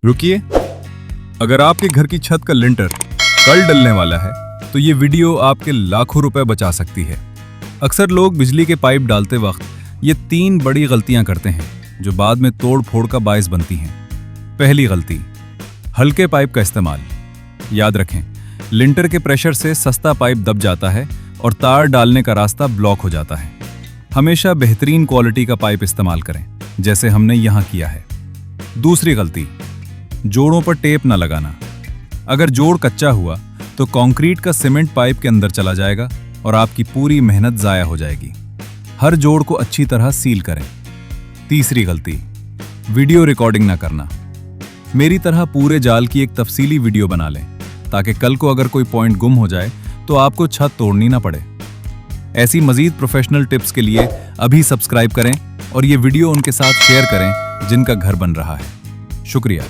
रुकिए, अगर आपके घर की छत का लिंटर कल डलने वाला है तो ये वीडियो आपके लाखों रुपए बचा सकती है। अक्सर लोग बिजली के पाइप डालते वक्त ये 3 बड़ी गलतियां करते हैं जो बाद में तोड़ फोड़ का बायस बनती हैं। पहली गलती, हल्के पाइप का इस्तेमाल। याद रखें, लिंटर के प्रेशर से सस्ता पाइप दब जाता है और तार डालने का रास्ता ब्लॉक हो जाता है। हमेशा बेहतरीन क्वालिटी का पाइप इस्तेमाल करें, जैसे हमने यहाँ किया है। दूसरी गलती, जोड़ों पर टेप न लगाना। अगर जोड़ कच्चा हुआ तो कंक्रीट का सीमेंट पाइप के अंदर चला जाएगा और आपकी पूरी मेहनत जाया हो जाएगी। हर जोड़ को अच्छी तरह सील करें। तीसरी गलती, वीडियो रिकॉर्डिंग ना करना। मेरी तरह पूरे जाल की एक तफसीली वीडियो बना लें ताकि कल को अगर कोई पॉइंट गुम हो जाए तो आपको छत तोड़नी ना पड़े। ऐसी मजीद प्रोफेशनल टिप्स के लिए अभी सब्सक्राइब करें और ये वीडियो उनके साथ शेयर करें जिनका घर बन रहा है। शुक्रिया।